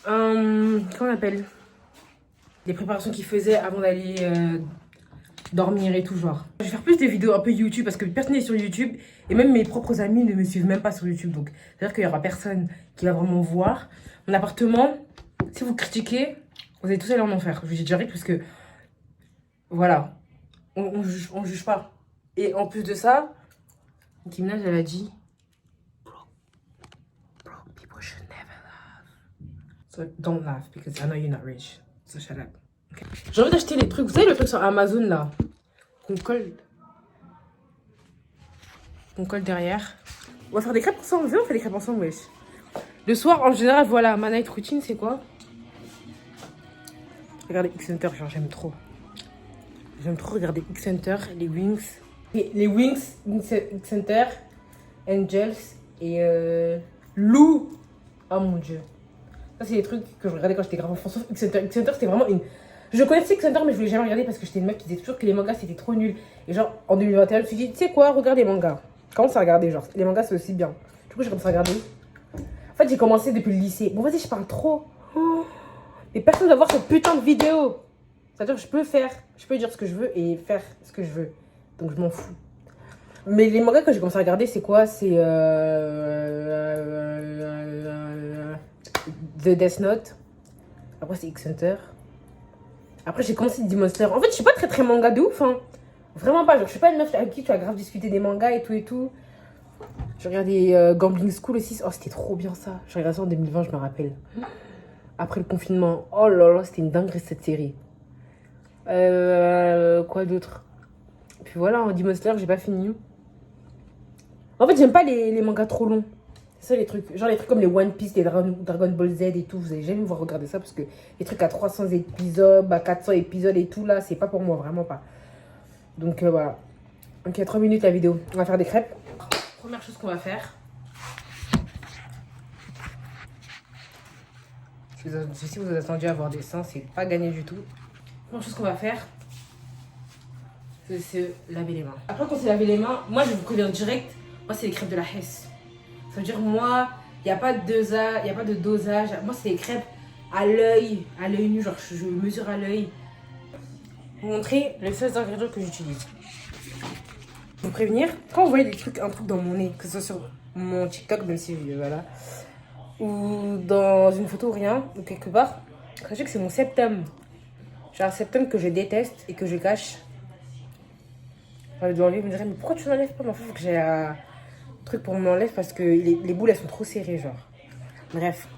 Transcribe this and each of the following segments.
comment on appelle? Des préparations qu'il faisait avant d'aller dormir et tout, genre. Je vais faire plus de vidéos un peu YouTube parce que personne n'est sur YouTube et même mes propres amis ne me suivent même pas sur YouTube. Donc, c'est-à-dire qu'il y aura personne qui va vraiment voir. Mon appartement, si vous critiquez, vous allez tous aller en enfer. Je vous dis direct parce que, voilà, on juge pas. Et en plus de ça, Nicki Minaj, elle a dit, broke people should never laugh. So don't laugh because I know you're not rich. So shut up. Okay. J'ai envie d'acheter les trucs. Vous savez le truc sur Amazon là qu'on colle derrière. On va faire des crêpes ensemble. Viens, on fait des crêpes ensemble, wesh. Le soir, en général, voilà, ma night routine, c'est quoi? Regardez X-Center, genre, j'aime trop. J'aime trop regarder X-Center, les Wings. Les Wings, X-Center, Angels et Lou. Oh mon dieu. Ça, c'est des trucs que je regardais quand j'étais grave enfant. Sauf X-Center. X-Center, c'était vraiment une. Je connaissais X-Center, mais je voulais jamais regarder parce que j'étais une meuf qui disait toujours que les mangas c'était trop nul. Et genre, en 2021, je me suis dit, tu sais quoi, regarde les mangas. Commence à regarder, genre, les mangas c'est aussi bien. Du coup, j'ai commencé à regarder. En fait, j'ai commencé depuis le lycée. Bon, vas-y, je parle trop. Oh. Mais personne ne va voir cette putain de vidéo. C'est-à-dire que je peux dire ce que je veux et faire ce que je veux. Donc, je m'en fous. Mais les mangas que j'ai commencé à regarder, c'est quoi? C'est The Death Note. Après, c'est X-Hunter. Après, j'ai commencé Demon Slayer. En fait, je suis pas très manga de ouf. Hein. Vraiment pas. Genre, je suis pas une meuf avec qui tu vas grave discuter des mangas et tout et tout. J'ai regardé Gambling School aussi. Oh, c'était trop bien ça. J'ai regardé ça en 2020, je me rappelle. Après le confinement. Oh là là, c'était une dinguerie cette série. Quoi d'autre? Puis voilà, Demon Slayer, j'ai pas fini. En fait, j'aime pas les mangas trop longs. C'est ça les trucs. Genre les trucs comme les One Piece, les Dragon Ball Z et tout. Vous allez jamais me voir regarder ça parce que les trucs à 300 épisodes, à 400 épisodes et tout là, c'est pas pour moi, vraiment pas. Donc voilà. Ok, 3 minutes la vidéo. On va faire des crêpes. Première chose qu'on va faire. Si vous attendiez à avoir des seins, c'est pas gagné du tout. Première chose qu'on va faire, c'est se laver les mains. Après, quand c'est laver les mains, moi je vous préviens direct, moi c'est les crêpes de la Hesse. Ça veut dire, moi, il n'y a pas de dosage. Moi, c'est les crêpes à l'œil nu, genre je mesure à l'œil. Vous montrer les seuls ingrédients que j'utilise. Vous prévenir, quand vous voyez un truc dans mon nez, que ce soit sur mon TikTok, même si voilà, ou dans une photo ou rien, ou quelque part, sachez que c'est mon septum. J'ai un septum que je déteste et que je cache. Enfin, je dois enlever, vous me direz, mais pourquoi tu n'enlèves pas? Mais en fait, il faut que j'ai un truc pour m'enlever parce que les boules elles sont trop serrées, genre. Bref.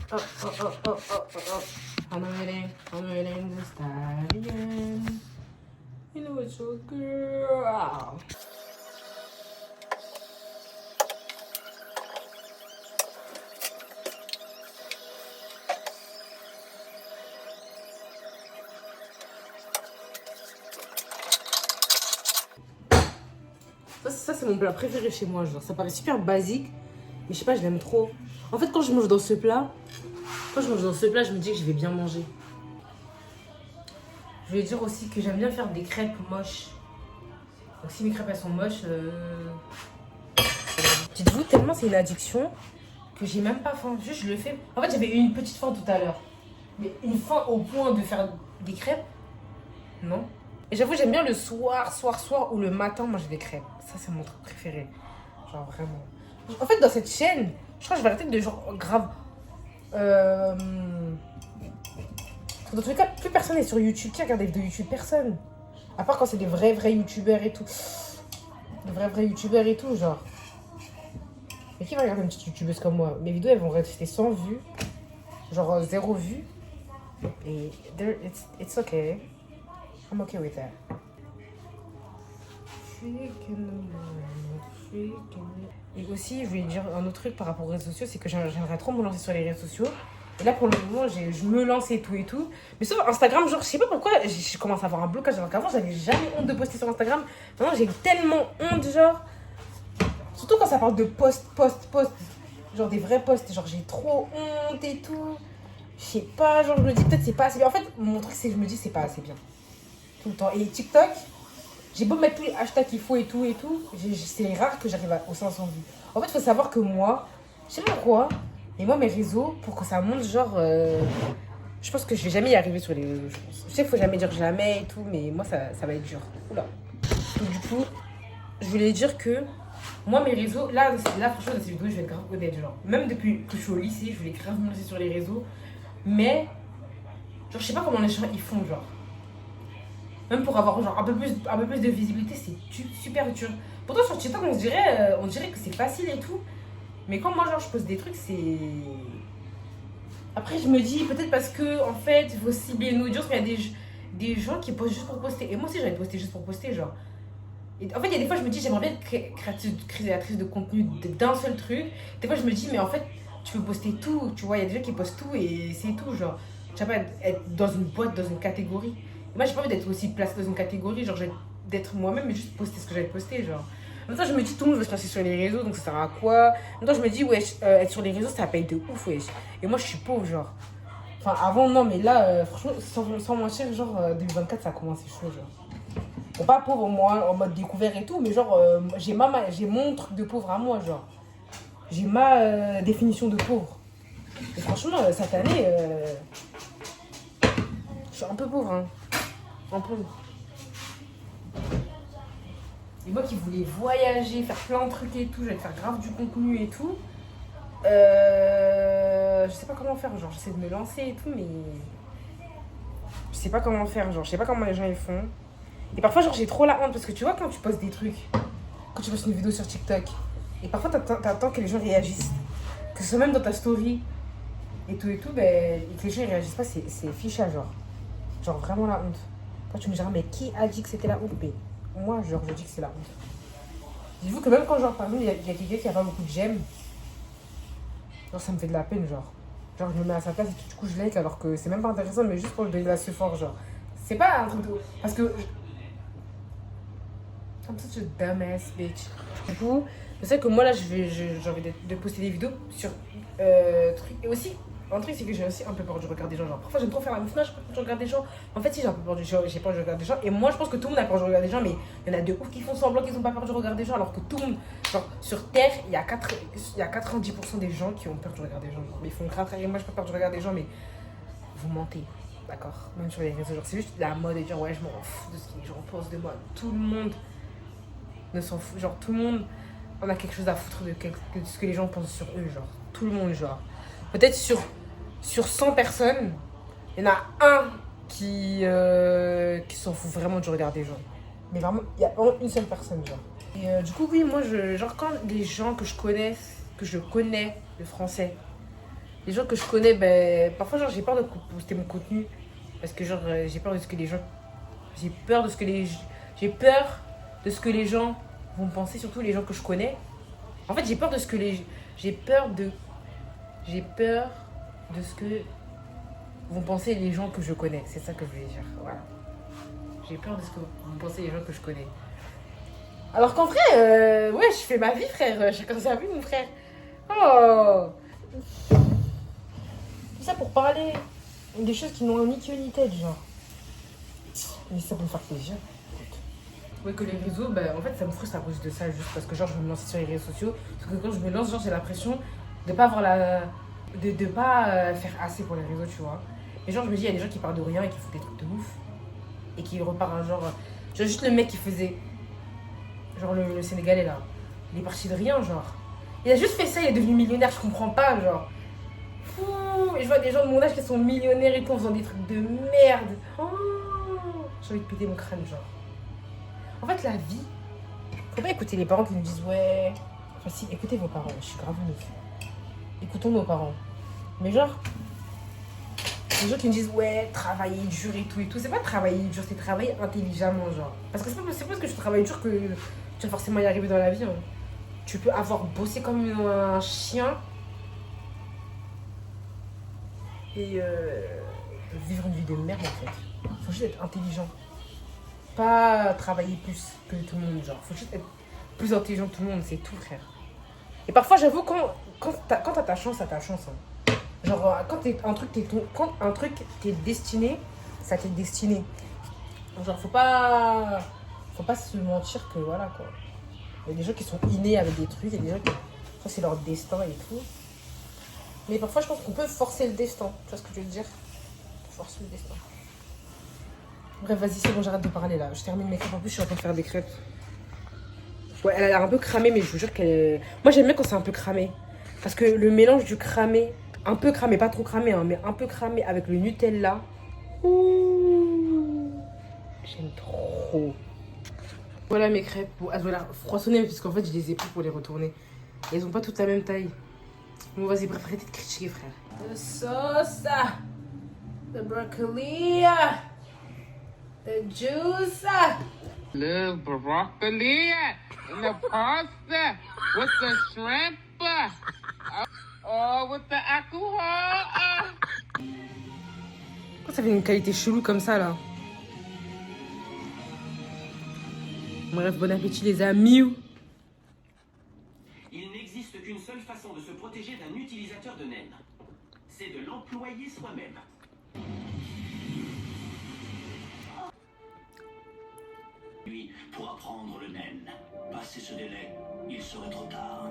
Oh. I'm waiting the stallion. You know it's your girl. Ça c'est mon plat préféré chez moi, genre ça paraît super basique, mais je sais pas, je l'aime trop. En fait, quand je mange dans ce plat, je me dis que je vais bien manger. Je vais dire aussi que j'aime bien faire des crêpes moches. Donc si mes crêpes elles sont moches, dites-vous tellement c'est une addiction que j'ai même pas faim. Juste je le fais. En fait j'avais eu une petite faim tout à l'heure, mais une faim au point de faire des crêpes, non. Et j'avoue j'aime bien le soir ou le matin manger des crêpes. Ça c'est mon truc préféré. Genre vraiment. En fait dans cette chaîne, je crois que je vais arrêter de genre grave. Dans tous les cas, plus personne n'est sur YouTube. Qui regarde des vidéos YouTube? Personne. À part quand c'est des vrais youtubeurs et tout. Des vrais youtubeurs et tout, genre. Mais qui va regarder une petite youtubeuse comme moi? Mes vidéos, elles vont rester sans vues. Genre 0 vues. Et it's okay. I'm okay with that. Et aussi, je voulais dire un autre truc par rapport aux réseaux sociaux, c'est que j'aimerais trop me lancer sur les réseaux sociaux. Et là, pour le moment, je me lance et tout et tout. Mais sauf Instagram, genre, je sais pas pourquoi, je commence à avoir un blocage. Alors qu'avant, j'avais jamais honte de poster sur Instagram. Maintenant, j'ai tellement honte, genre. Surtout quand ça parle de post. Genre des vrais posts. Genre, j'ai trop honte et tout. Je sais pas, genre, je me dis peut-être c'est pas assez bien. En fait, mon truc, c'est que je me dis c'est pas assez bien. Tout le temps. Et TikTok, j'ai beau mettre tous les hashtags qu'il faut et tout, c'est rare que j'arrive aux 500 vues. En fait, il faut savoir que moi, je sais pas quoi, mais moi, mes réseaux, pour que ça monte, genre, je pense que je vais jamais y arriver sur les réseaux. Je sais qu'il faut jamais dire jamais et tout, mais moi, ça va être dur. Oula. Donc, du coup, je voulais dire que moi, mes réseaux, là franchement, dans cette vidéo, je vais être grave honnête, genre. Même depuis que je suis au lycée, je voulais grave me lancer sur les réseaux, mais, genre, je sais pas comment les gens ils font, genre. Même pour avoir genre, un peu plus de visibilité, c'est super dur. Pourtant, sur TikTok, on dirait que c'est facile et tout. Mais quand moi, genre, je pose des trucs, c'est. Après, je me dis, peut-être parce que, en fait, il faut cibler une audience, mais il y a des gens qui postent juste pour poster. Et moi aussi, j'avais posté juste pour poster, genre. Et en fait, il y a des fois, je me dis, j'aimerais bien être créatrice de contenu d'un seul truc. Des fois, je me dis, mais en fait, tu peux poster tout, tu vois. Il y a des gens qui postent tout et c'est tout, genre. Tu vas pas être dans une boîte, dans une catégorie. Et moi, j'ai pas envie d'être aussi placée dans une catégorie, genre, d'être moi-même, mais juste poster ce que j'avais posté, genre. En même temps, je me dis, tout le monde veut se lancer sur les réseaux, donc ça sert à quoi? En même temps, je me dis, wesh, être sur les réseaux, ça paye de ouf, wesh. Et moi, je suis pauvre, genre. Enfin, avant, non, mais là, franchement, sans mentir, genre, 2024, ça a commencé chaud, genre. Bon, pas pauvre, moi, en mode découvert et tout, mais genre, j'ai mon truc de pauvre à moi, genre. J'ai ma définition de pauvre. Et franchement, cette année, je suis un peu pauvre, hein. Un peu. Et moi qui voulais voyager, faire plein de trucs et tout, j'allais faire grave du contenu et tout. Je sais pas comment faire, genre, j'essaie de me lancer et tout, mais. Je sais pas comment faire, genre, je sais pas comment les gens ils font. Et parfois, genre, j'ai trop la honte parce que tu vois, quand tu postes des trucs, quand tu postes une vidéo sur TikTok, et parfois t'attends que les gens réagissent, que ce soit même dans ta story et tout, ben, et que les gens ils réagissent pas, c'est ficha, genre. Genre, vraiment la honte. Toi, tu me diras, mais qui a dit que c'était la honte? Mais moi, genre, je dis que c'est la honte. Dites-vous que même quand, genre, par exemple, il y a quelqu'un qui a pas beaucoup de j'aime, genre, ça me fait de la peine, genre. Genre, je me mets à sa place et tout, du coup, je like alors que c'est même pas intéressant, mais juste pour lui donner la fort, genre. C'est pas un truc de. Parce que. I'm such a dumbass bitch. Du coup, je sais que moi, là, j'ai envie de poster des vidéos sur trucs. Et aussi, un truc, c'est que j'ai aussi un peu peur du regard des gens. Genre, parfois, j'aime trop faire la meuf. Non, j'ai pas peur du regard des gens. En fait, si, j'ai un peu peur j'ai peur du regard des gens. Et moi, je pense que tout le monde a peur du regard des gens. Mais il y en a de ouf qui font semblant qu'ils ont pas peur du regard des gens. Alors que tout le monde, genre, sur Terre, il y a 90% des gens qui ont peur du regard des gens. Genre, mais ils font grave. Et moi, j'ai pas peur du regard des gens, mais vous mentez. D'accord? Même sur les réseaux. Genre, c'est juste la mode de dire, ouais, je m'en fous de ce que les gens pensent de moi. Tout le monde ne s'en fout. Genre, tout le monde en a quelque chose à foutre de ce que les gens pensent sur eux. Genre, tout le monde, genre. Peut-être sur 100 personnes, il y en a un qui s'en fout vraiment du regard des gens. Mais vraiment, il y a vraiment une seule personne, genre. Et du coup, oui, moi, genre, quand les gens que je connais, le français, les gens que je connais, ben, parfois, genre, j'ai peur de poster mon contenu. Parce que, genre, j'ai peur de ce que les gens. J'ai peur de ce que les gens vont penser, surtout les gens que je connais. En fait, j'ai peur de ce que vont penser les gens que je connais. C'est ça que je voulais dire. Voilà. J'ai peur de ce que vont penser les gens que je connais. Alors qu'en vrai, ouais, je fais ma vie, frère. Chacun sa vie, mon frère. Oh. Tout ça pour parler des choses qui n'ont ni queue ni tête, genre. Mais ça peut me faire plaisir. Ouais, que les réseaux, bah, en fait, ça me frustre à cause de ça, juste parce que, genre, je veux me lancer sur les réseaux sociaux. Parce que quand je me lance, genre, j'ai l'impression de pas avoir de pas faire assez pour les réseaux, tu vois. Et genre, je me dis, il y a des gens qui partent de rien et qui font des trucs de ouf. Et qui repartent, genre juste le mec qui faisait. Genre, le Sénégalais, là. Il est parti de rien, genre. Il a juste fait ça, il est devenu millionnaire, je comprends pas, genre. Fou. Et je vois des gens de mon âge qui sont millionnaires et tout en faisant des trucs de merde. Oh. J'ai envie de péter mon crâne, genre. En fait, la vie, faut pas écouter les parents qui nous disent ouais. Enfin, si, écoutez vos parents, je suis grave honnête. Écoutons nos parents. Mais genre, les gens qui me disent ouais, travailler dur et tout. C'est pas travailler dur, c'est travailler intelligemment, genre. Parce que c'est pas parce que tu travailles dur que tu vas forcément y arriver dans la vie. Hein. Tu peux avoir bossé comme un chien et vivre une vie de merde en fait. Faut juste être intelligent. Pas travailler plus que tout le monde, genre. Faut juste être plus intelligent que tout le monde, c'est tout, frère. Et parfois, j'avoue, quand t'as ta chance, t'as ta chance. Hein. Genre, quand un truc t'es destiné, ça t'est destiné. Genre, faut pas se mentir que voilà, quoi. Il y a des gens qui sont innés avec des trucs, il y a des gens qui, ça, c'est leur destin et tout. Mais parfois, je pense qu'on peut forcer le destin. Tu vois ce que je veux dire? Forcer le destin. Bref, vas-y, c'est bon, j'arrête de parler là. Je termine mes crêpes. En plus, je suis en train de faire des crêpes. Ouais, elle a l'air un peu cramée, mais je vous jure qu'elle. Moi, j'aime bien quand c'est un peu cramé. Parce que le mélange du cramé, un peu cramé, pas trop cramé, hein, mais un peu cramé avec le Nutella. Ouh, j'aime trop. Voilà mes crêpes. Bon, elles ont l'air froissonnées, parce qu'en fait, je les ai pris pour les retourner. Et elles ont pas toutes la même taille. Bon, vas-y, bref, arrêtez de critiquer, frère. The sauce, the broccoli, the juice. The broccoli and the pasta with the shrimp. Oh, with the alcohol. Pourquoi ça fait une qualité chelou comme ça, là? Bref, bon appétit, les amis. Il n'existe qu'une seule façon de se protéger d'un utilisateur de naine. C'est de l'employer soi-même. Lui, pour apprendre le naine. Passer ce délai, il serait trop tard.